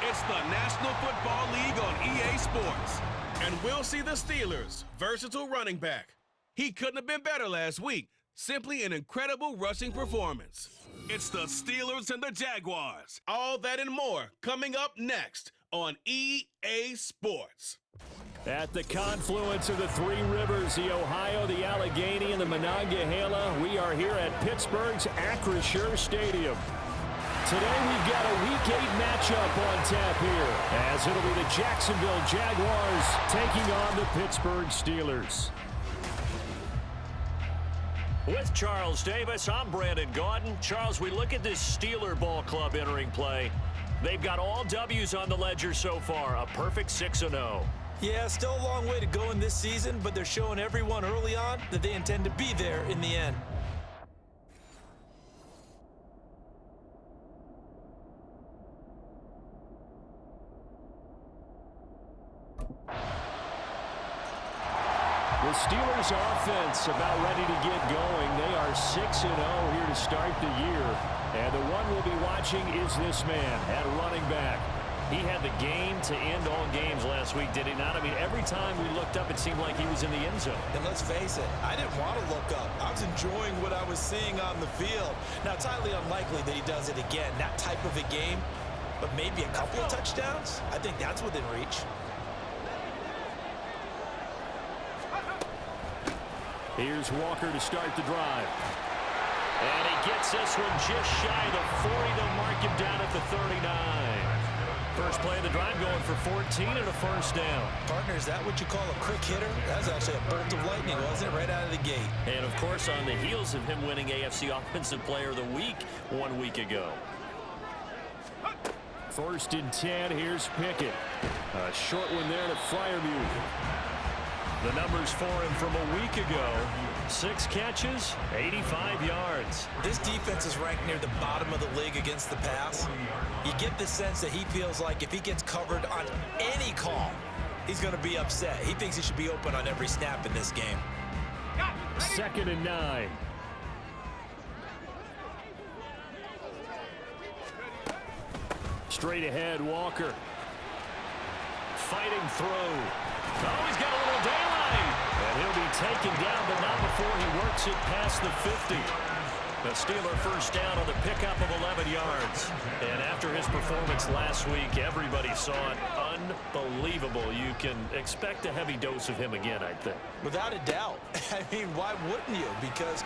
It's the National Football League on EA Sports. And we'll see the Steelers' versatile running back. He couldn't have been better last week. Simply an incredible rushing performance. It's the Steelers and the Jaguars. All that and more coming up next on EA Sports. At the confluence of the three rivers, the Ohio, the Allegheny, and the Monongahela, we are here at Pittsburgh's Acrisure Stadium. Today we've got a Week 8 matchup on tap here, as it'll be the Jacksonville Jaguars taking on the Pittsburgh Steelers. With Charles Davis, I'm Brandon Gaudin. Charles, we look at this Steeler ball club entering play. They've got all W's on the ledger so far, a perfect 6-0. Yeah, still a long way to go in this season, but they're showing everyone early on that they intend to be there in the end. The Steelers offense about ready to get going. They are 6-0 here to start the year. And the one we'll be watching is this man at running back. He had the game to end all games last week, did he not? I mean, every time we looked up, it seemed like he was in the end zone. And let's face it, I didn't want to look up. I was enjoying what I was seeing on the field. Now, it's highly unlikely that he does it again, that type of a game, but maybe a couple of touchdowns? I think that's within reach. Here's Walker to start the drive. And he gets this one just shy of the 40. They'll mark him down at the 39. First play of the drive going for 14 and a first down. Partner, is that what you call a quick hitter? That was actually a bolt of lightning, wasn't it? Right out of the gate. And, of course, on the heels of him winning AFC Offensive Player of the Week 1 week ago. First and 10, here's Pickett. A short one there to Fryermuth. The numbers for him from a week ago: 6 catches, 85 yards. This defense is ranked near the bottom of the league against the pass. You get the sense that he feels like if he gets covered on any call, he's going to be upset. He thinks he should be open on every snap in this game. Second and 9. Straight ahead, Walker. Fighting through. Oh, he's got a little daylight. And he'll be taken down, but not before he works it past the 50. The Steeler first down on the pickup of 11 yards. And after his performance last week, everybody saw it. Unbelievable. You can expect a heavy dose of him again, I think. Without a doubt. I mean, why wouldn't you? Because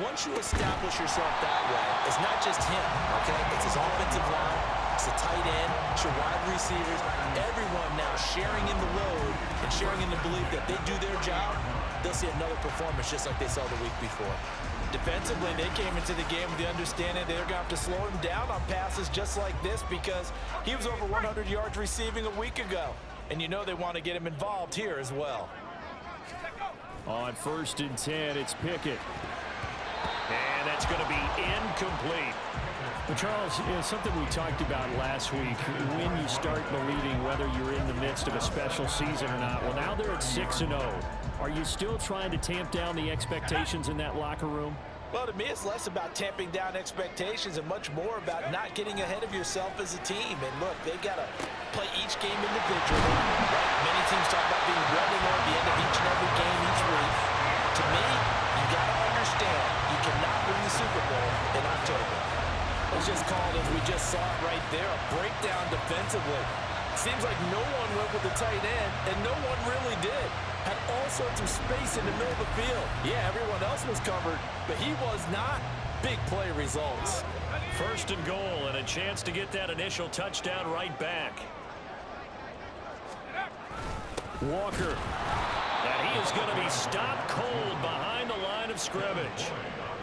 once you establish yourself that way, it's not just him, okay? It's his offensive line, it's the tight end, it's your wide receivers, everyone now sharing in the load and sharing in the belief that they do their job, they'll see another performance just like they saw the week before. Defensively, they came into the game with the understanding they're going to have to slow him down on passes just like this because he was over 100 yards receiving a week ago. And you know they want to get him involved here as well. On first and 10, it's Pickett. And that's going to be incomplete. Well, Charles, something we talked about last week, when you start believing whether you're in the midst of a special season or not. Well, now they're at 6-0. Are you still trying to tamp down the expectations in that locker room? Well, to me, it's less about tamping down expectations and much more about not getting ahead of yourself as a team. And look, they've got to play each game individually. Right? Many teams talk about being ready at the end of each and every game each week. To me, you got to understand you cannot win the Super Bowl in October. It's just called, as we just saw it right there, a breakdown defensively. Seems like no one went with the tight end, and no one really did. Had all sorts of space in the middle of the field. Yeah, everyone else was covered, but he was not. Big play results. First and goal, and a chance to get that initial touchdown right back. Walker. And he is going to be stopped cold behind the line of scrimmage.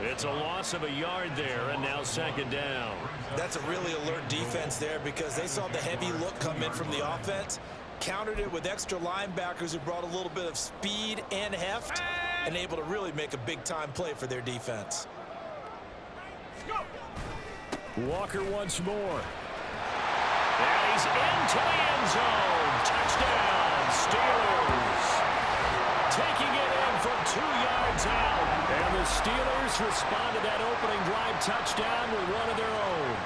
It's a loss of a yard there, and now second down. That's a really alert defense there because they saw the heavy look come in from the offense, countered it with extra linebackers who brought a little bit of speed and heft, and able to really make a big-time play for their defense. Walker once more. And he's into the end zone. Touchdown, Steelers. Taking it in from 2 yards out. And the Steelers respond to that opening drive touchdown with one of their own.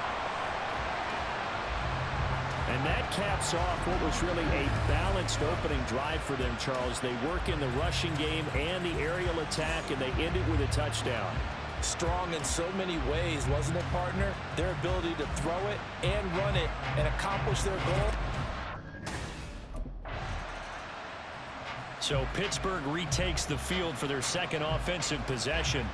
And that caps off what was really a balanced opening drive for them, Charles. They work in the rushing game and the aerial attack, and they end it with a touchdown. Strong in so many ways, wasn't it, partner? Their ability to throw it and run it and accomplish their goal. So Pittsburgh retakes the field for their second offensive possession.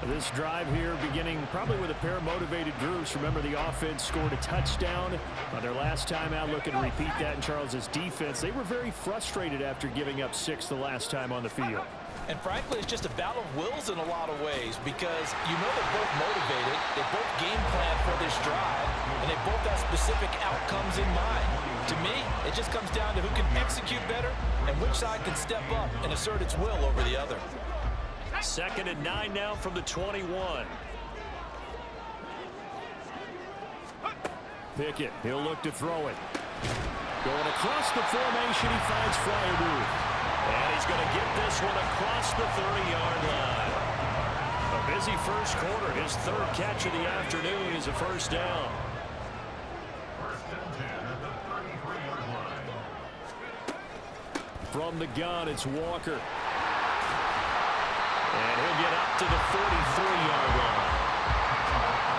This drive here beginning probably with a pair of motivated groups. Remember, the offense scored a touchdown on their last time out. Looking to repeat that in Charles's defense. They were very frustrated after giving up 6 the last time on the field. And frankly, it's just a battle of wills in a lot of ways because you know they're both motivated, they both game plan for this drive, and they both have specific outcomes in mind. To me, it just comes down to who can execute better and which side can step up and assert its will over the other. 2nd and 9 now from the 21. Pickett, he'll look to throw it. Going across the formation, he finds Fryermuth. And he's going to get this one across the 30-yard line. A busy first quarter. His 3rd catch of the afternoon is a first down. From the gun, it's Walker. And he'll get up to the 43-yard line.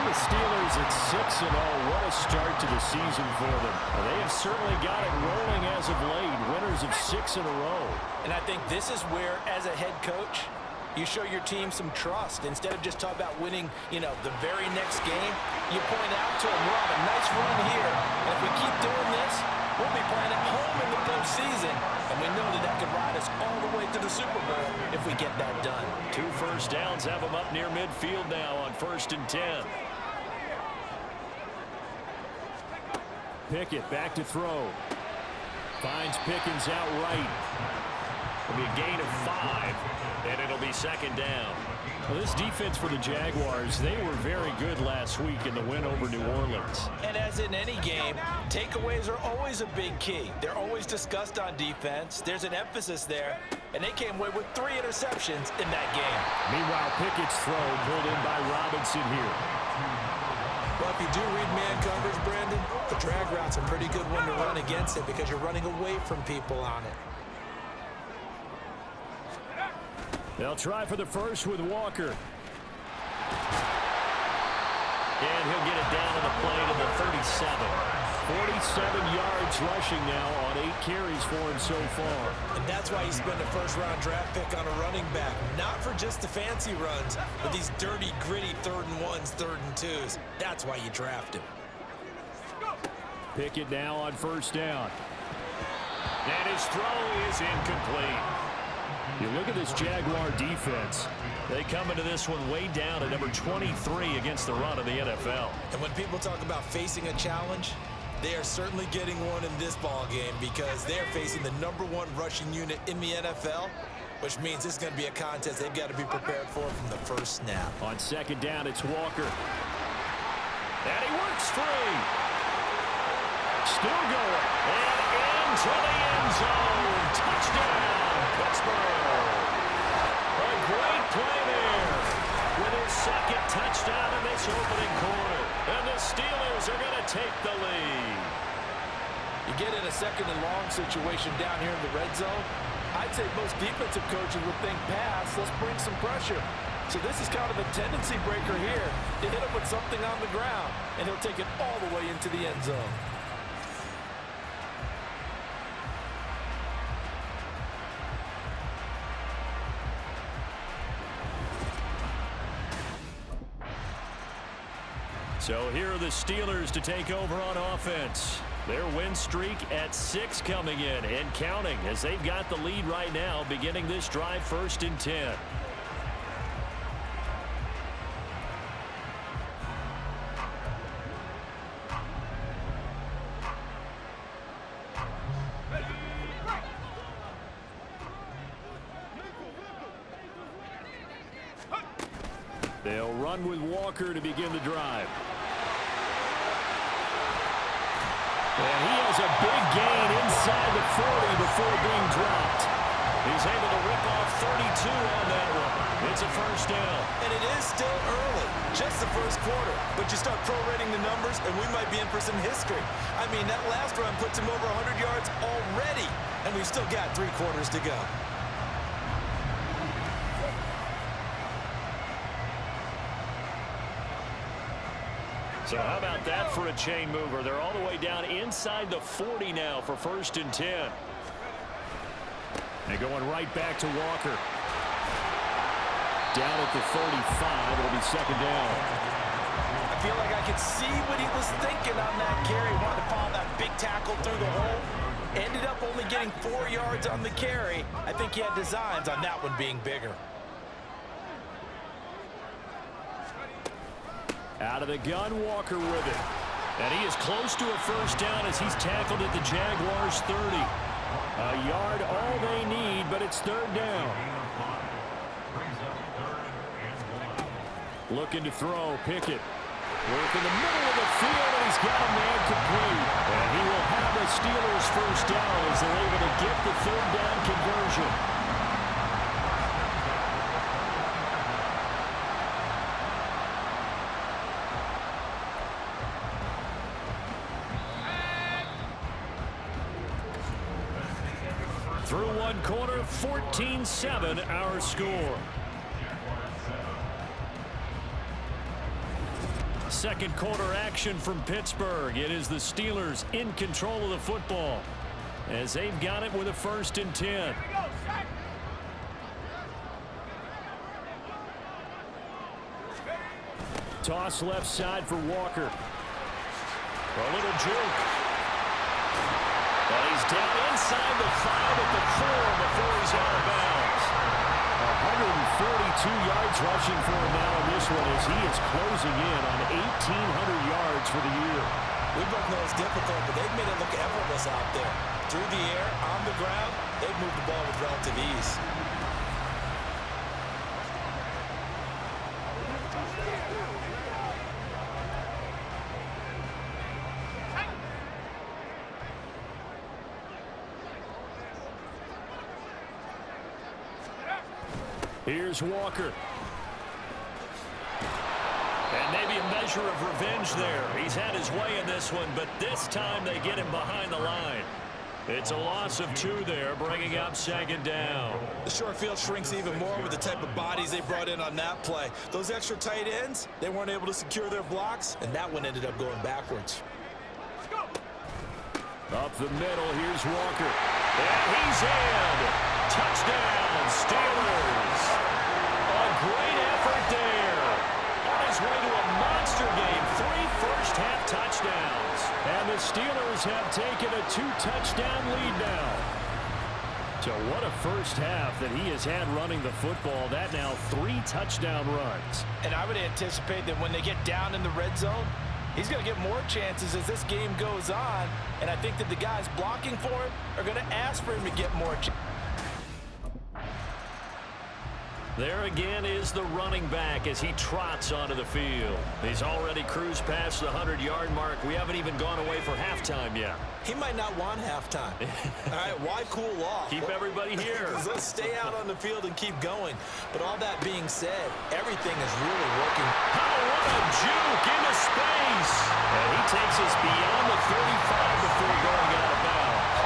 The Steelers at 6-0. What a start to the season for them. They have certainly got it rolling as of late. Winners of 6 in a row. And I think this is where, as a head coach, you show your team some trust. Instead of just talking about winning, the very next game, you point out to them, we're on a nice run here. And if we keep doing this, we'll be playing at home in the postseason. And we know that could ride us all the way to the Super Bowl if we get that done. 2 first downs have them up near midfield now on 1st and 10. Pickett back to throw. Finds Pickens out right. It'll be a gain of 5, and it'll be 2nd down. Well, this defense for the Jaguars, they were very good last week in the win over New Orleans. And as in any game, takeaways are always a big key. They're always discussed on defense. There's an emphasis there, and they came away with 3 interceptions in that game. Meanwhile, Pickett's throw pulled in by Robinson here. Well, if you do read man coverage, Brandon, the drag route's a pretty good one to run against it because you're running away from people on it. They'll try for the first with Walker. And he'll get it down on the play to the 37. 47 yards rushing now on 8 carries for him so far. And that's why you spend a first-round draft pick on a running back. Not for just the fancy runs, but these dirty, gritty 3rd and 1s, 3rd and 2s. That's why you draft him. Pickett now on 1st down. And his throw is incomplete. You look at this Jaguar defense. They come into this one way down at number 23 against the run of the NFL. And when people talk about facing a challenge, they are certainly getting one in this ball game because they are facing the #1 rushing unit in the NFL, which means this is going to be a contest they've got to be prepared for from the first snap. On 2nd down, it's Walker. And he works free. Still going. And into the end zone. Touchdown, Pittsburgh. A great play there with his 2nd touchdown in this opening quarter. And the Steelers are going to take the lead. You get in a 2nd and long situation down here in the red zone, I'd say most defensive coaches would think pass, let's bring some pressure. So this is kind of a tendency breaker here to hit him with something on the ground, and he'll take it all the way into the end zone. So here are the Steelers to take over on offense. Their win streak at 6 coming in and counting as they've got the lead right now beginning this drive 1st and 10. They'll run with Walker to begin the drive. And he has a big gain inside the 40 before being dropped. He's able to rip off 32 on that one. It's a first down. And it is still early, just the first quarter. But you start prorating the numbers, and we might be in for some history. I mean, that last run puts him over 100 yards already, and we've still got 3 quarters to go. So how about that for a chain mover? They're all the way down inside the 40 now for 1st and 10. And going right back to Walker. Down at the 35, it'll be 2nd down. I feel like I could see what he was thinking on that carry. Wanted to follow that big tackle through the hole. Ended up only getting 4 yards on the carry. I think he had designs on that one being bigger. Out of the gun, Walker with it. And he is close to a first down as he's tackled at the Jaguars 30. A yard all they need, but it's 3rd down. Looking to throw, Pickett. Work in the middle of the field, and he's got a man complete. And he will have the Steelers' first down as they're able to get the 3rd down conversion. Through 1 quarter, 14-7 our score. 2nd quarter action from Pittsburgh. It is the Steelers in control of the football as they've got it with a 1st and 10. Toss left side for Walker. A little juke. But he's down inside the 5 at the 4 before he's out of bounds. 142 yards rushing for him now in this one as he is closing in on 1,800 yards for the year. We both know it's difficult, but they've made it look effortless out there. Through the air, on the ground, they've moved the ball with relative ease. Here's Walker. And maybe a measure of revenge there. He's had his way in this one, but this time they get him behind the line. It's a loss of 2 there, bringing up 2nd down. The short field shrinks even more with the type of bodies they brought in on that play. Those extra tight ends, they weren't able to secure their blocks, and that one ended up going backwards. Up the middle, here's Walker. And he's in. Touchdown, Steelers. A great effort there. On his way to a monster game. 3 first-half touchdowns. And the Steelers have taken a 2-touchdown lead now. So what a first half that he has had running the football. That now 3 touchdown runs. And I would anticipate that when they get down in the red zone, he's going to get more chances as this game goes on. And I think that the guys blocking for him are going to ask for him to get more chances. There again is the running back as he trots onto the field. He's already cruised past the 100-yard mark. We haven't even gone away for halftime yet. He might not want halftime. All right, why cool off? Keep everybody here. Let's stay out on the field and keep going. But all that being said, everything is really working. Oh, what a juke into space. And he takes us beyond the 35 before going out of bounds.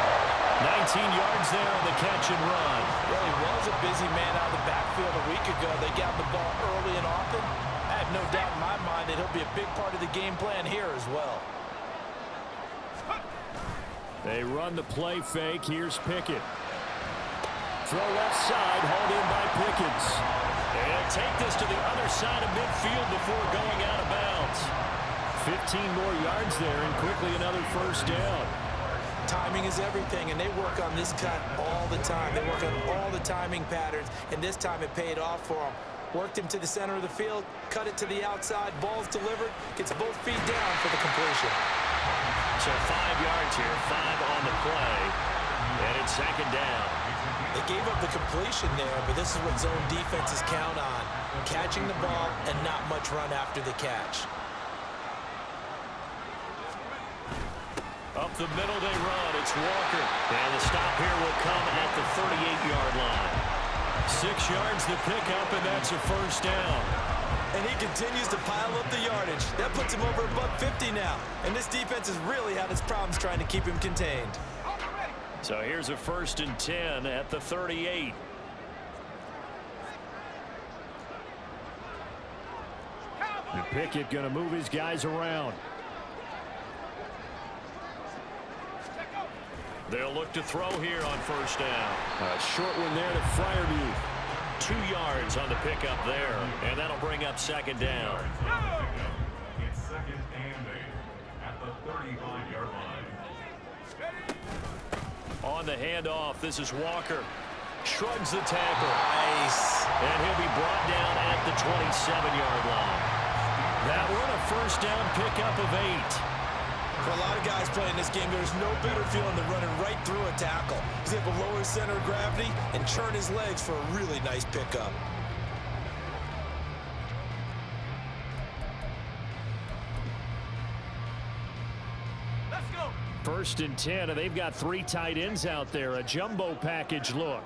19 yards there on the catch and run. Really was a busy man out of the backfield a week ago. They got the ball early and often. I have no doubt in my mind that he'll be a big part of the game plan here as well. They run the play fake. Here's Pickett. Throw left side, hauled in by Pickens. And take this to the other side of midfield before going out of bounds. 15 more yards there and quickly another first down. Timing is everything, and they work on this cut all the time. They work on all the timing patterns, and this time it paid off for them. Worked him to the center of the field, cut it to the outside, ball's delivered, gets both feet down for the completion. So 5 yards here, 5 on the play, and it's 2nd down. They gave up the completion there, but this is what zone defenses count on. Catching the ball and not much run after the catch. Up the middle they run. It's Walker. And the stop here will come at the 38-yard line. 6 yards to pick up, and that's a first down. And he continues to pile up the yardage. That puts him over $150 now. And this defense has really had its problems trying to keep him contained. So here's a 1st and 10 at the 38. And Pickett going to move his guys around. They'll look to throw here on 1st down. A short one there to Fryermuth. 2 yards on the pickup there, and that'll bring up 2nd down. It's 2nd and 8 at the 35-yard line. On the handoff, this is Walker. Shrugs the tackle. Nice. And he'll be brought down at the 27-yard line. That one a 1st down pickup of 8. For a lot of guys playing this game, there's no better feeling than running right through a tackle. He's able to lower his center of gravity and churn his legs for a really nice pickup. Let's go. 1st and 10, and they've got 3 tight ends out there. A jumbo package look.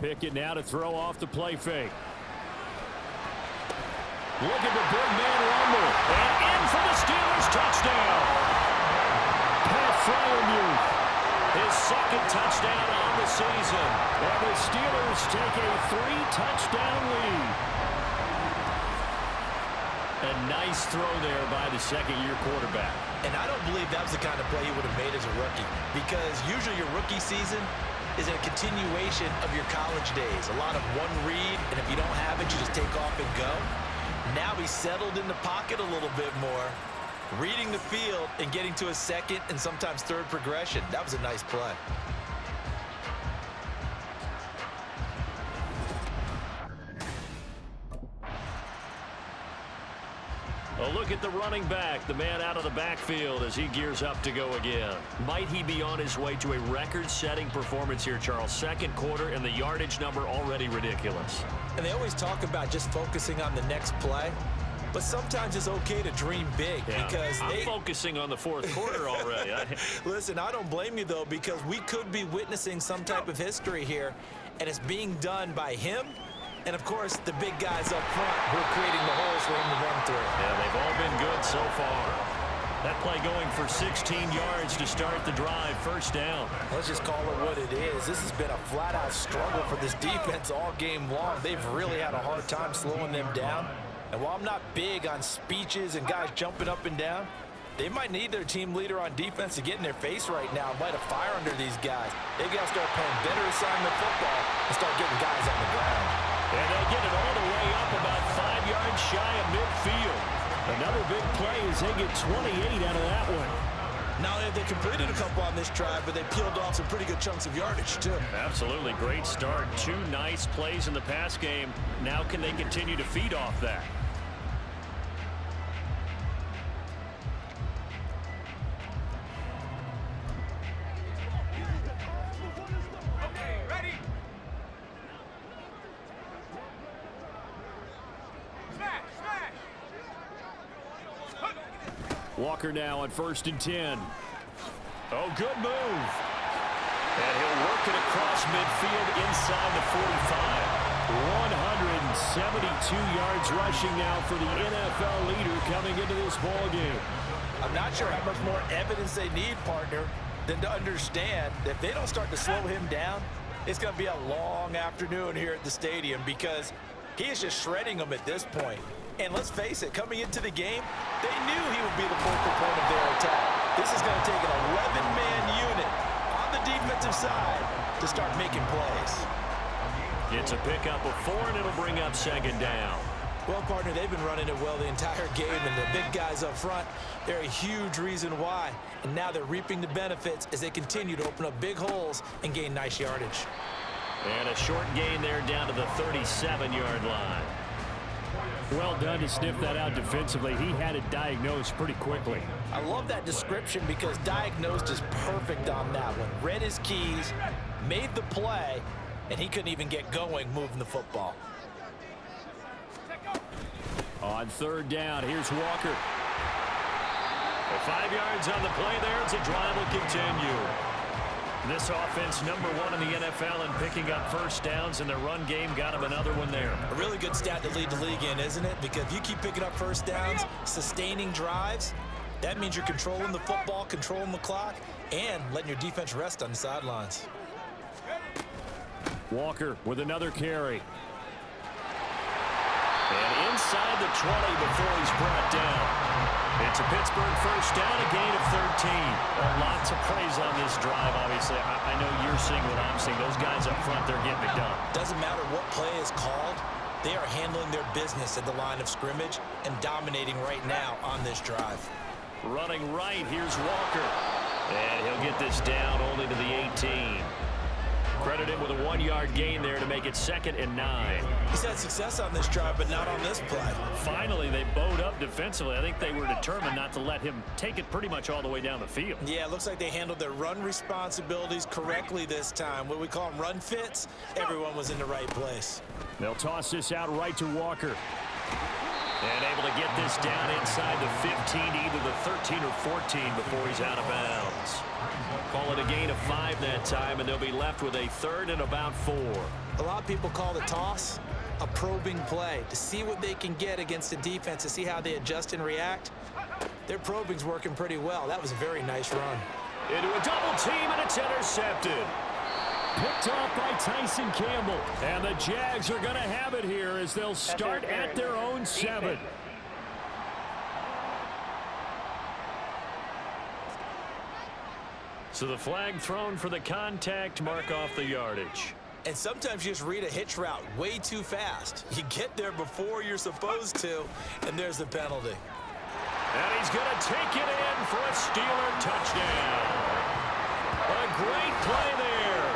Pickett now to throw off the play fake. Look at the big man rumble. And in for the Steelers touchdown. Pat Fryermuth. His 2nd touchdown on the season. And the Steelers take a 3-touchdown lead. A nice throw there by the 2nd-year quarterback. And I don't believe that was the kind of play he would have made as a rookie, because usually your rookie season is a continuation of your college days. A lot of one read, and if you don't have it, you just take off and go. Now he's settled in the pocket a little bit more, reading the field and getting to his 2nd and sometimes 3rd progression. That was a nice play. A look at the running back, the man out of the backfield as he gears up to go again. Might he be on his way to a record-setting performance here, Charles? 2nd quarter, and the yardage number already ridiculous. And they always talk about just focusing on the next play, but sometimes it's okay to dream big, because I'm focusing on the 4th quarter already. Listen, I don't blame you, though, because we could be witnessing some type of history here, and it's being done by him and, of course, the big guys up front who are creating the holes for him to run through. Yeah, they've all been good so far. That play going for 16 yards to start the drive. 1st down. Let's just call it what it is. This has been a flat-out struggle for this defense all game long. They've really had a hard time slowing them down. And while I'm not big on speeches and guys jumping up and down, they might need their team leader on defense to get in their face right now and light a fire under these guys. They got to start playing better assignment football and start getting guys on the ground. And they get it all the way up about 5 yards shy of midfield. Another big play as they get 28 out of that one. Not only have they completed a couple on this drive, but they peeled off some pretty good chunks of yardage, too. Absolutely. Great start. 2 nice plays in the pass game. Now can they continue to feed off that? Walker now on 1st and 10. Oh, good move. And he'll work it across midfield inside the 45. 172 yards rushing now for the NFL leader coming into this ball game. I'm not sure how much more evidence they need, partner, than to understand that if they don't start to slow him down, it's going to be a long afternoon here at the stadium, because he is just shredding them at this point. And let's face it, coming into the game, they knew he would be the focal point of their attack. This is going to take an 11-man unit on the defensive side to start making plays. It's a pickup of 4, and it'll bring up 2nd down. Well, partner, they've been running it well the entire game, and the big guys up front, they're a huge reason why. And now they're reaping the benefits as they continue to open up big holes and gain nice yardage. And a short gain there down to the 37-yard line. Well done to sniff that out defensively. He had it diagnosed pretty quickly. I love that description, because diagnosed is perfect on that one. Read his keys, made the play, and he couldn't even get going moving the football. On 3rd down, here's Walker. A 5 yards on the play there as the drive will continue. This offense #1 in the NFL in picking up first downs, and the run game got him another one there. A really good stat to lead the league in, isn't it? Because if you keep picking up first downs, sustaining drives, that means you're controlling the football, controlling the clock, and letting your defense rest on the sidelines. Walker with another carry. And inside the 20 before he's brought down. It's a Pittsburgh first down, a gain of 13. Lots of praise on this drive, obviously. I know you're seeing what I'm seeing. Those guys up front, they're getting it done. Doesn't matter what play is called. They are handling their business at the line of scrimmage and dominating right now on this drive. Running right, here's Walker. And he'll get this down only to the 18. Credit him with a 1-yard gain there to make it 2nd and 9. He's had success on this drive, but not on this play. Finally, they bowed up defensively. I think they were determined not to let him take it pretty much all the way down the field. Yeah, it looks like they handled their run responsibilities correctly this time. What we call them run fits, everyone was in the right place. They'll toss this out right to Walker. And able to get this down inside the 15, either the 13 or 14 before he's out of bounds. Call it a gain of 5 that time, and they'll be left with a 3rd and about 4. A lot of people call the toss a probing play to see what they can get against the defense, to see how they adjust and react. Their probing's working pretty well. That was a very nice run. Into a double team, and it's intercepted. Picked off by Tyson Campbell. And the Jags are going to have it here as they'll start at their own 7. So the flag thrown for the contact, mark off the yardage. And sometimes you just read a hitch route way too fast. You get there before you're supposed to, and there's the penalty. And he's going to take it in for a Steeler touchdown. A great play there.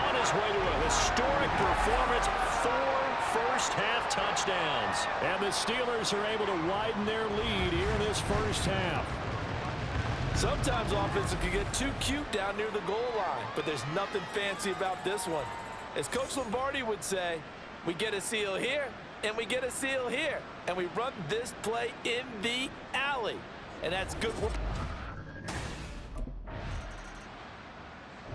On his way to a historic performance, 4 first-half touchdowns. And the Steelers are able to widen their lead here in this first half. Sometimes offenses can get too cute down near the goal line, but there's nothing fancy about this one. As Coach Lombardi would say, we get a seal here, and we get a seal here, and we run this play in the alley. And that's good work.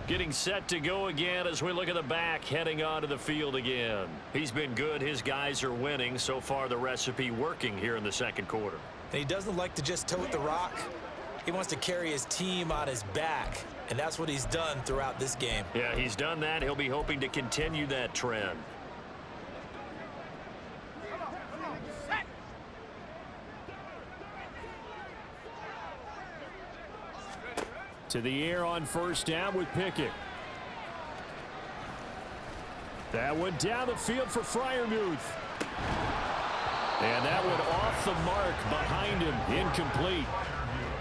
Getting set to go again as we look at the back heading onto the field again. He's been good. His guys are winning. So far, the recipe working here in the second quarter. And he doesn't like to just tote the rock. He wants to carry his team on his back, and that's what he's done throughout this game. Yeah, he's done that. He'll be hoping to continue that trend. To the air on first down with Pickett. That one down the field for Freiermuth. And that one off the mark behind him, incomplete.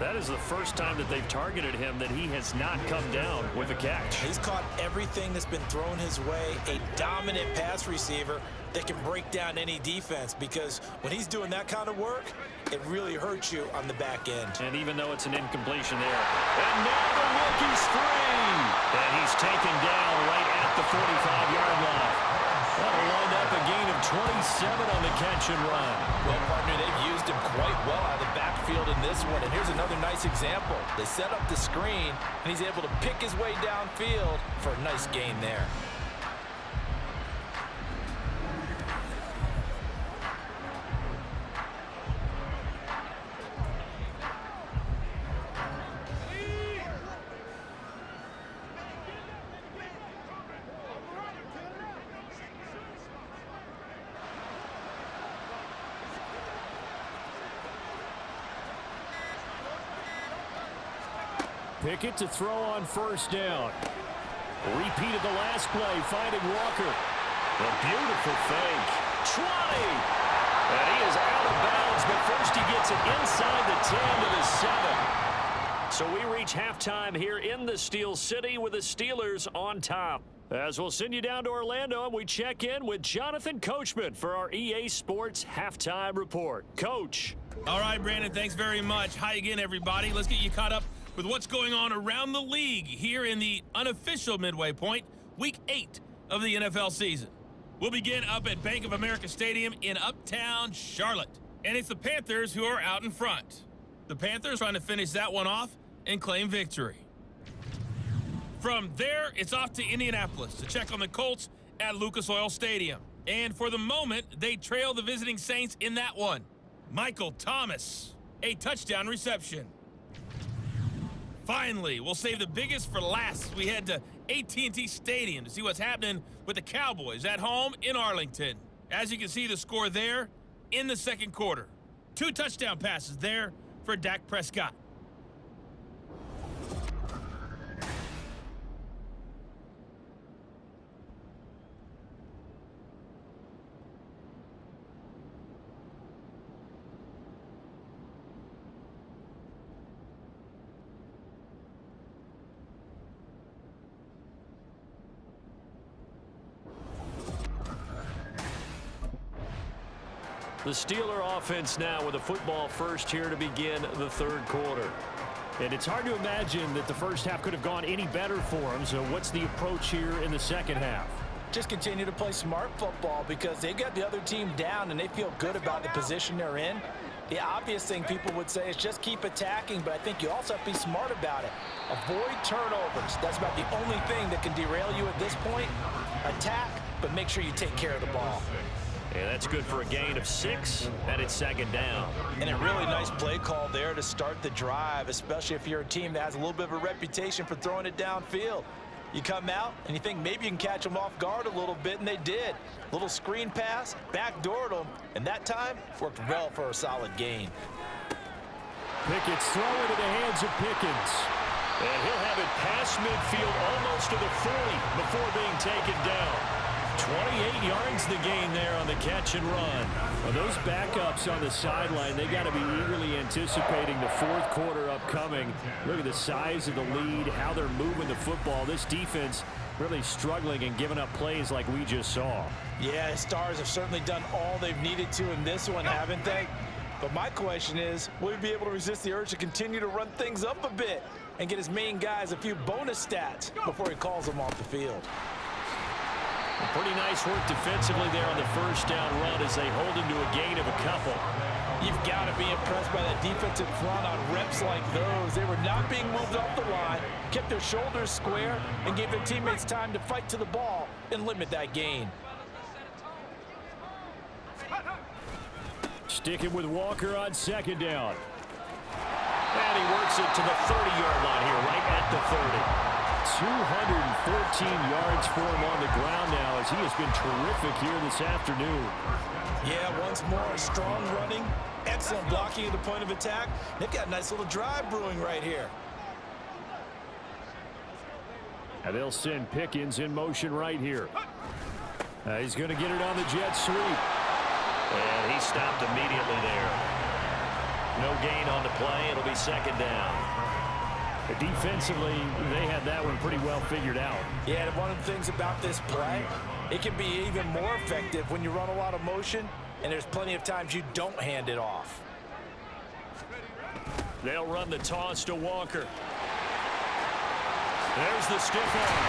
That is the first time that they've targeted him that he has not come down with a catch. He's caught everything that's been thrown his way, a dominant pass receiver that can break down any defense, because when he's doing that kind of work, it really hurts you on the back end. And even though it's an incompletion there. And now the rookie's free. And he's taken down right at the 45-yard line. That'll wind up a gain of 27 on the catch and run. Well, partner, they've used him quite well out of the backfield in this one. And here's another nice example. They set up the screen, and he's able to pick his way downfield for a nice gain there. Pickett to throw on first down. Repeat of the last play, finding Walker. A beautiful fake. 20. And he is out of bounds, but first he gets it inside the 10 to the 7. So we reach halftime here in the Steel City with the Steelers on top. As we'll send you down to Orlando, and we check in with Jonathan Coachman for our EA Sports Halftime Report. Coach. All right, Brandon, thanks very much. Hi again, everybody. Let's get you caught up with what's going on around the league here in the unofficial midway point, Week 8 of the NFL season. We'll begin up at Bank of America Stadium in Uptown Charlotte. And it's the Panthers who are out in front. The Panthers trying to finish that one off and claim victory. From there, it's off to Indianapolis to check on the Colts at Lucas Oil Stadium. And for the moment, they trail the visiting Saints in that one. Michael Thomas, a touchdown reception. Finally, we'll save the biggest for last as we head to AT&T Stadium to see what's happening with the Cowboys at home in Arlington. As you can see, the score there in the second quarter. 2 touchdown passes there for Dak Prescott. The Steeler offense now with a football first here to begin the third quarter. And it's hard to imagine that the first half could have gone any better for them. So what's the approach here in the second half? Just continue to play smart football because they got the other team down and they feel good about the position they're in. The obvious thing people would say is just keep attacking, but I think you also have to be smart about it. Avoid turnovers. That's about the only thing that can derail you at this point. Attack, but make sure you take care of the ball. And that's good for a gain of 6, and it's second down. And a really nice play call there to start the drive, especially if you're a team that has a little bit of a reputation for throwing it downfield. You come out and you think maybe you can catch them off guard a little bit, and they did. Little screen pass, backdoored them, and that time worked well for a solid gain. Pickett's throw into the hands of Pickens. And he'll have it past midfield almost to the 40 before being taken down. 28 yards the gain there on the catch and run. Well, those backups on the sideline, they got to be eagerly anticipating the fourth quarter upcoming. Look at the size of the lead, how they're moving the football. This defense really struggling and giving up plays like we just saw. Yeah, Stars have certainly done all they've needed to in this one, haven't they? But my question is, will he be able to resist the urge to continue to run things up a bit and get his main guys a few bonus stats before he calls them off the field? Pretty nice work defensively there on the first down run as they hold him to a gain of a couple. You've got to be impressed by that defensive front on reps like those. They were not being moved off the line, kept their shoulders square, and gave their teammates time to fight to the ball and limit that gain. Sticking with Walker on second down. And he works it to the 30-yard line here, right at the 30. 214 yards for him on the ground now as he has been terrific here this afternoon. Yeah, once more, strong running, excellent blocking at the point of attack. They've got a nice little drive brewing right here. And they'll send Pickens in motion right here. He's going to get it on the jet sweep. And he stopped immediately there. No gain on the play. It'll be second down. But defensively, they had that one pretty well figured out. Yeah, and one of the things about this play, it can be even more effective when you run a lot of motion, and there's plenty of times you don't hand it off. They'll run the toss to Walker. There's the stiff arm.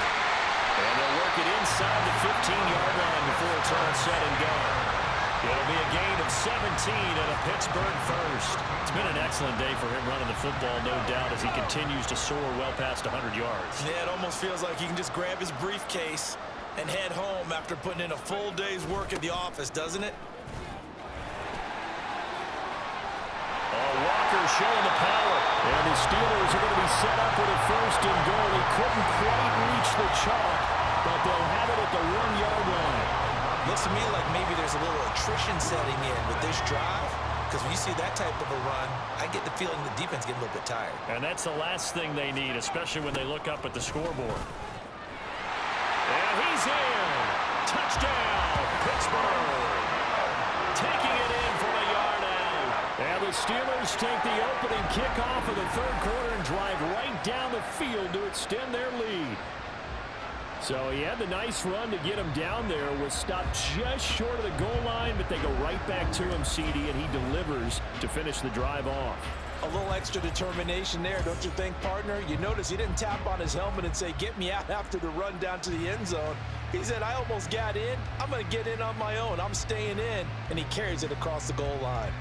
And they'll work it inside the 15-yard line before it's all said and done. It'll be a gain of 17 and a Pittsburgh first. It's been an excellent day for him running the football, no doubt, as he continues to soar well past 100 yards. Yeah, it almost feels like he can just grab his briefcase and head home after putting in a full day's work at the office, doesn't it? Walker showing the power. And the Steelers are going to be set up with a first and goal. He couldn't quite reach the chalk, but they'll have it at the 1-yard line. Looks to me like maybe there's a little attrition setting in with this drive, because when you see that type of a run, I get the feeling the defense getting a little bit tired. And that's the last thing they need, especially when they look up at the scoreboard. And he's in. Touchdown, Pittsburgh. Taking it in from a yard out. And the Steelers take the opening kickoff of the third quarter and drive right down the field to extend their lead. So he had the nice run to get him down there, was stopped just short of the goal line, but they go right back to him, CD, and he delivers to finish the drive off. A little extra determination there, don't you think, partner? You notice he didn't tap on his helmet and say, get me out after the run down to the end zone. He said, I almost got in. I'm going to get in on my own. I'm staying in. And he carries it across the goal line.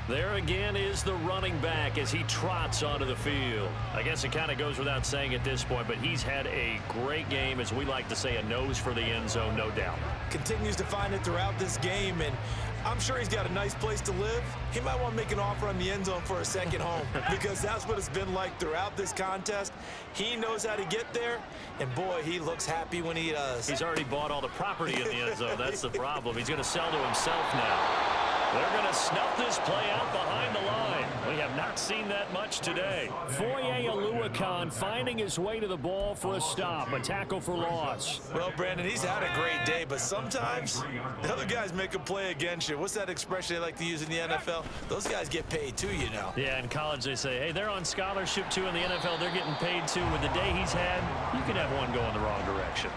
There again is the running back as he trots onto the field. I guess it kind of goes without saying at this point, but he's had a great game, as we like to say, a nose for the end zone, no doubt. Continues to find it throughout this game, and I'm sure he's got a nice place to live. He might want to make an offer on the end zone for a second home because that's what it's been like throughout this contest. He knows how to get there, and boy, he looks happy when he does. He's already bought all the property in the end zone. That's the problem. He's going to sell to himself now. They're going to snuff this play out behind the line. We have not seen that much today. Foye Oluokun finding his way to the ball for a stop, a tackle for loss. Well, Brandon, he's had a great day, but sometimes the other guys make a play against you. What's that expression they like to use in the NFL? Those guys get paid too, you know. Yeah, in college they say, hey, they're on scholarship too. In the NFL, they're getting paid too. With the day he's had, you can have one go in the wrong direction.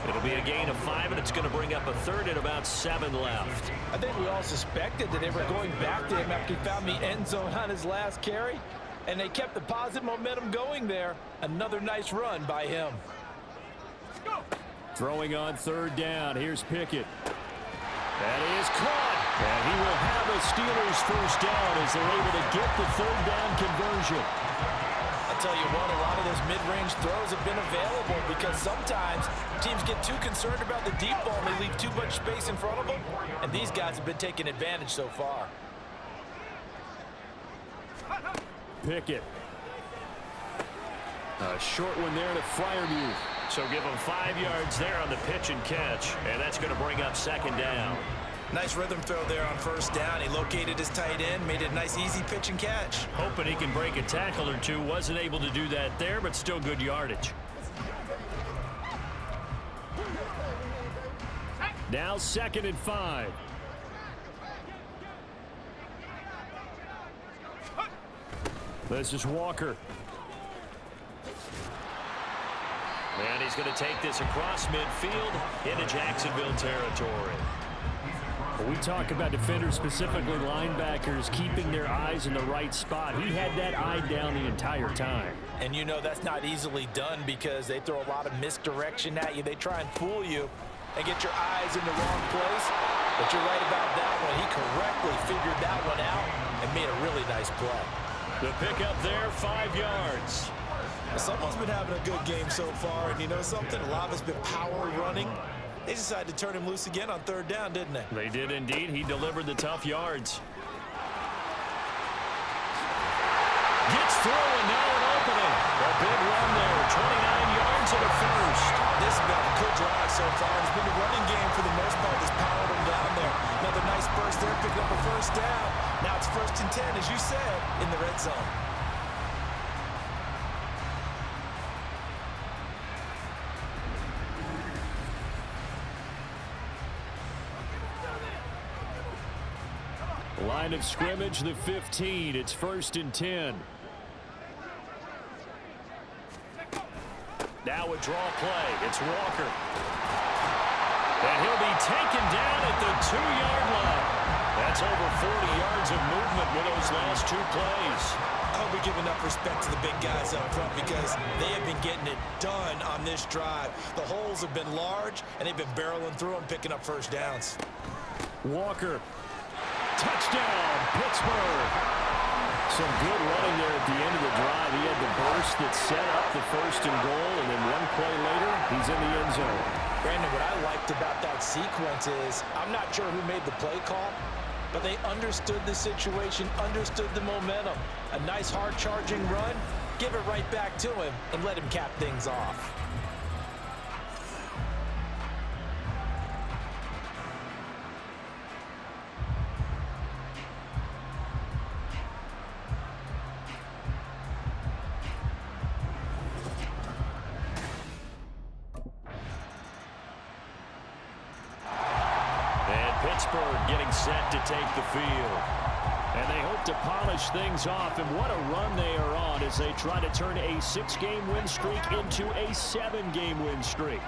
It'll be a gain of 5, and it's going to bring up a third at about 7 left. I think we all suspected that they were going back to him after he found the end zone on his last carry, and they kept the positive momentum going there. Another nice run by him. Throwing on 3rd down. Here's Pickett. That is caught. And he will have a Steelers first down as they're able to get the 3rd down conversion. I'll tell you what, a lot of those mid-range throws have been available because sometimes teams get too concerned about the deep ball and they leave too much space in front of them, and these guys have been taking advantage so far. Pickett. A short one there to Fryermuth. So give him 5 yards there on the pitch and catch, and that's going to bring up 2nd down. Nice rhythm throw there on 1st down. He located his tight end, made it a nice easy pitch and catch. Hoping he can break a tackle or two. Wasn't able to do that there, but still good yardage. Now 2nd and 5. This is Walker. And he's going to take this across midfield into Jacksonville territory. We talk about defenders, specifically linebackers, keeping their eyes in the right spot. He had that eye down the entire time. And you know that's not easily done because they throw a lot of misdirection at you. They try and fool you and get your eyes in the wrong place. But you're right about that one. He correctly figured that one out and made a really nice play. The pickup there, 5 yards. Someone's been having a good game so far, and you know something? A lot of it's been power running. They decided to turn him loose again on 3rd down, didn't they? They did indeed. He delivered the tough yards. Gets through, and now an opening. A big run there, 29 yards and a first. This has been a good drive so far. It's been a running game for the most part that's powered him down there. Another nice burst there, picking up a 1st down. Now it's 1st and 10, as you said, in the red zone. Line of scrimmage, the 15. It's 1st and 10. Now a draw play. It's Walker. And he'll be taken down at the 2-yard line. That's over 40 yards of movement with those last 2 plays. I hope we give enough respect to the big guys up front because they have been getting it done on this drive. The holes have been large, and they've been barreling through them, picking up 1st downs. Walker. Touchdown, Pittsburgh. Some good running there at the end of the drive. He had the burst that set up the 1st and goal, and then 1 play later, he's in the end zone. Brandon, what I liked about that sequence is I'm not sure who made the play call, but they understood the situation, understood the momentum. A nice hard-charging run, give it right back to him, and let him cap things off. Pittsburgh getting set to take the field. And they hope to polish things off, and what a run they are on as they try to turn a 6-game win streak into a 7-game win streak.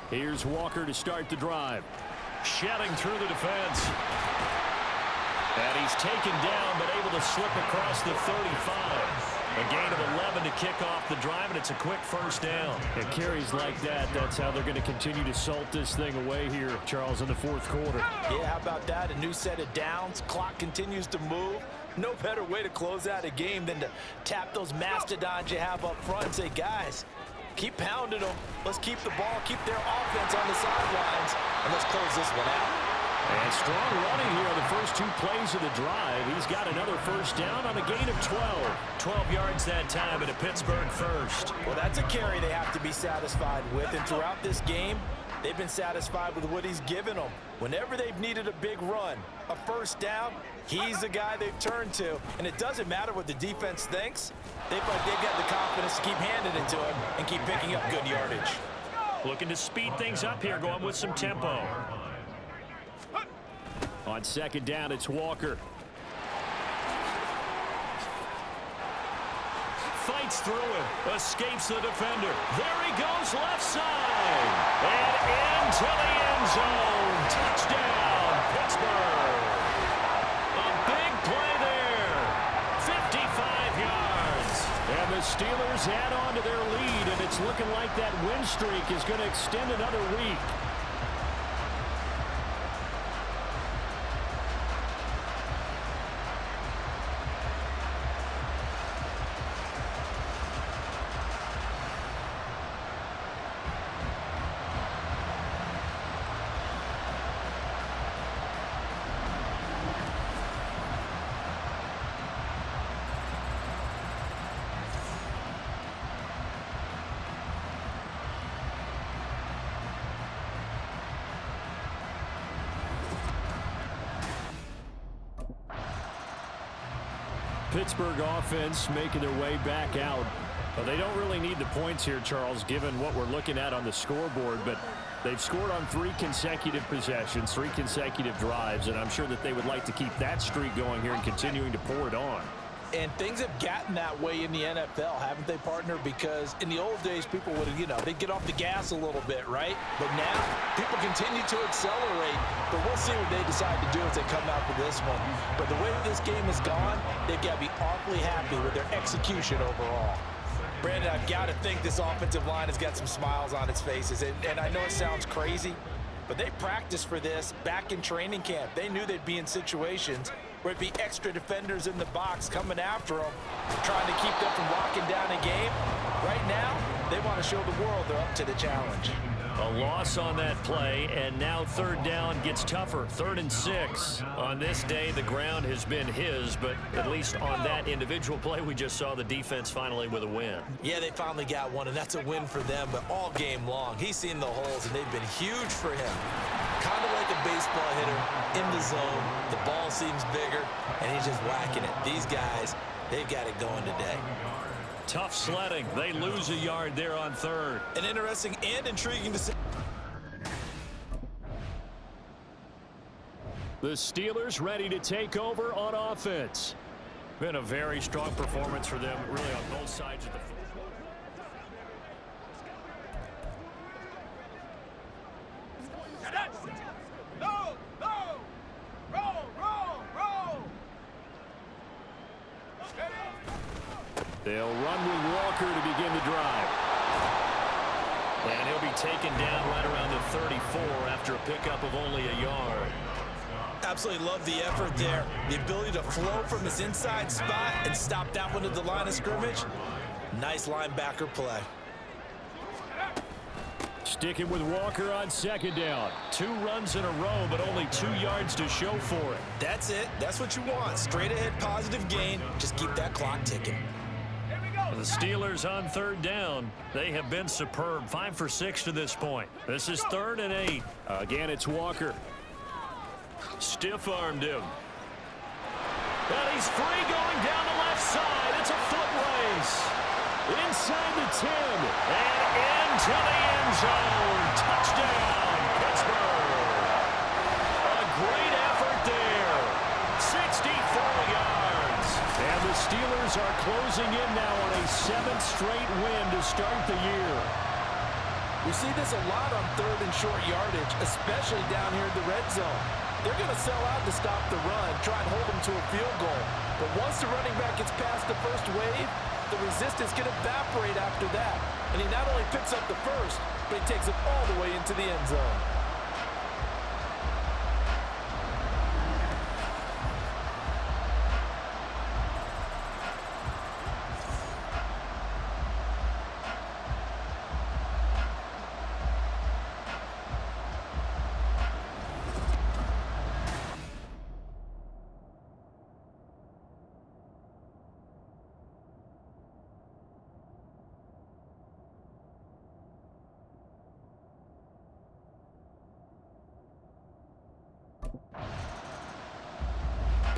Here's Walker to start the drive. Shedding through the defense. And he's taken down, but able to slip across the 35. A gain of 11 to kick off the drive, and it's a quick first down. And carries like that, that's how they're going to continue to salt this thing away here, Charles, in the fourth quarter. Yeah, how about that? A new set of downs. Clock continues to move. No better way to close out a game than to tap those mastodons you have up front and say, guys, keep pounding them. Let's keep the ball, keep their offense on the sidelines, and let's close this one out. And strong running here on the first 2 plays of the drive. He's got another first down on a gain of 12. 12 yards that time at a Pittsburgh first. Well, that's a carry they have to be satisfied with, and throughout this game, they've been satisfied with what he's given them. Whenever they've needed a big run, a first down, he's the guy they've turned to. And it doesn't matter what the defense thinks. They've got the confidence to keep handing it to him and keep picking up good yardage. Looking to speed things up here, going with some tempo. On second down, it's Walker. Fights through it, escapes the defender. There he goes, left side. And into the end zone. Touchdown, Pittsburgh. A big play there. 55 yards. And the Steelers add on to their lead, and it's looking like that win streak is going to extend another week. Pittsburgh offense making their way back out. Well, they don't really need the points here, Charles, given what we're looking at on the scoreboard, but they've scored on 3 consecutive possessions, 3 consecutive drives, and I'm sure that they would like to keep that streak going here and continuing to pour it on. And things have gotten that way in the NFL, haven't they, partner? Because in the old days, people would, they'd get off the gas a little bit, right? But now, people continue to accelerate. But we'll see what they decide to do as they come out for this one. But the way that this game has gone, they've got to be awfully happy with their execution overall. Brandon, I've got to think this offensive line has got some smiles on its faces. And I know it sounds crazy, but they practiced for this back in training camp. They knew they'd be in situations where it'd be extra defenders in the box coming after them, trying to keep them from locking down a game. Right now, they want to show the world they're up to the challenge. A loss on that play, and now third down gets tougher. 3rd and 6. On this day, the ground has been his, but at least on that individual play, we just saw the defense finally with a win. Yeah, they finally got one, and that's a win for them, but all game long, he's seen the holes, and they've been huge for him. Kind of like a baseball hitter in the zone. The ball seems bigger, and he's just whacking it. These guys, they've got it going today. Tough sledding. They lose a yard there on 3rd. An interesting and intriguing decision. The Steelers ready to take over on offense. Been a very strong performance for them, really on both sides of the field. They'll run with Walker to begin the drive. And he'll be taken down right around the 34 after a pickup of only a yard. Absolutely love the effort there. The ability to flow from his inside spot and stop that one at the line of scrimmage. Nice linebacker play. Sticking with Walker on second down. 2 runs in a row, but only 2 yards to show for it. That's it. That's what you want. Straight ahead positive gain. Just keep that clock ticking. The Steelers on 3rd down. They have been superb. 5 for 6 to this point. This is 3rd and 8. Again, it's Walker. Stiff-armed him. And he's free going down the left side. It's a foot race. Inside the 10. And into the end zone. Touchdown, Pittsburgh. A great effort there. 64 yards. And the Steelers are closing in now on a 7th straight win to start the year. We see this a lot on 3rd and short yardage, especially down here in the red zone. They're going to sell out to stop the run, try and hold them to a field goal. But once the running back gets past the first wave, the resistance can evaporate after that. And he not only picks up the first, but he takes it all the way into the end zone.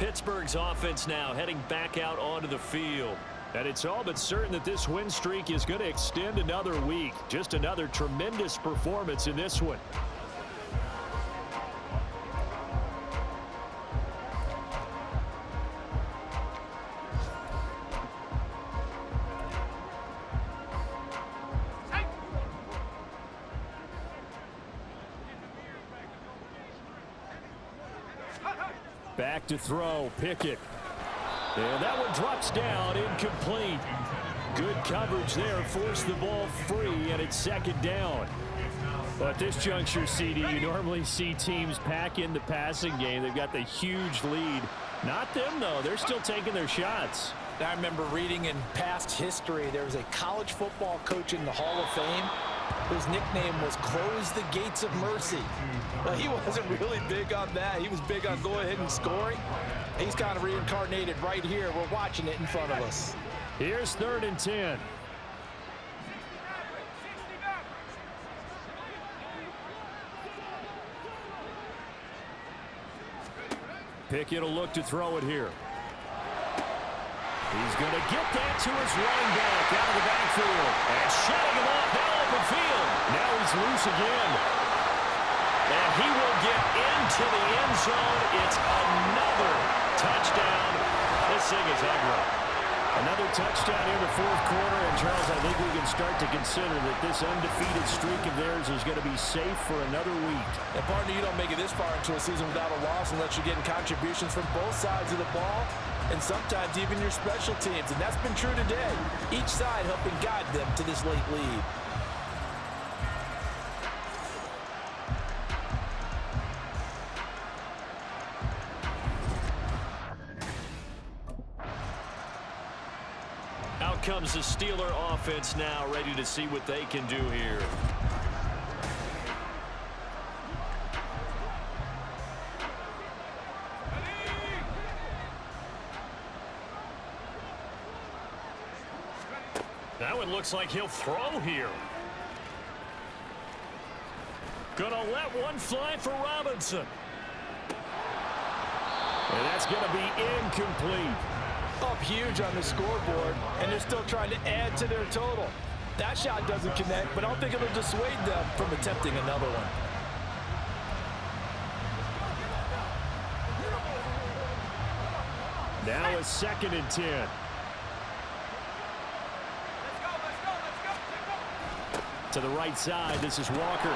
Pittsburgh's offense now heading back out onto the field. And it's all but certain that this win streak is going to extend another week. Just another tremendous performance in this one. Back to throw, Pickett. And that one drops down, incomplete. Good coverage there, forced the ball free, and it's second down. But at this juncture, CD, you normally see teams pack in the passing game. They've got the huge lead. Not them, though. They're still taking their shots. I remember reading in past history, there was a college football coach in the Hall of Fame whose nickname was Close the Gates of Mercy. Well, he wasn't really big on that. He was big on go ahead and scoring. He's kind of reincarnated right here. We're watching it in front of us. Here's 3rd and 10. Pickett will look to throw it here. He's going to get that to his running back out of the backfield. And shutting him off now open field. Now he's loose again. And he will get into the end zone. It's another touchdown. This thing is ugly. Another touchdown in the 4th quarter. And, Charles, I think we can start to consider that this undefeated streak of theirs is going to be safe for another week. And, partner, you don't make it this far into a season without a loss unless you're getting contributions from both sides of the ball and sometimes even your special teams. And that's been true today. Each side helping guide them to this late lead. Out comes the Steeler offense now, ready to see what they can do here. That one looks like he'll throw here. Gonna let one fly for Robinson. And that's gonna be incomplete. Up huge on the scoreboard, and they're still trying to add to their total. That shot doesn't connect, but I don't think it'll dissuade them from attempting another one. Now a 2nd and 10. To the right side, this is Walker.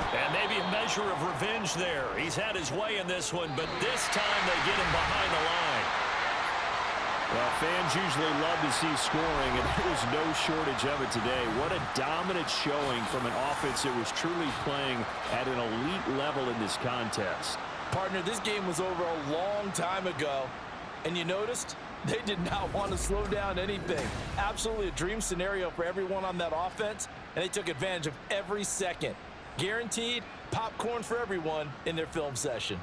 And maybe a measure of revenge there. He's had his way in this one, but this time they get him behind the line. Well, fans usually love to see scoring, and there was no shortage of it today. What a dominant showing from an offense that was truly playing at an elite level in this contest. Partner, this game was over a long time ago, and you noticed they did not want to slow down anything. Absolutely a dream scenario for everyone on that offense, and they took advantage of every second. Guaranteed popcorn for everyone in their film session.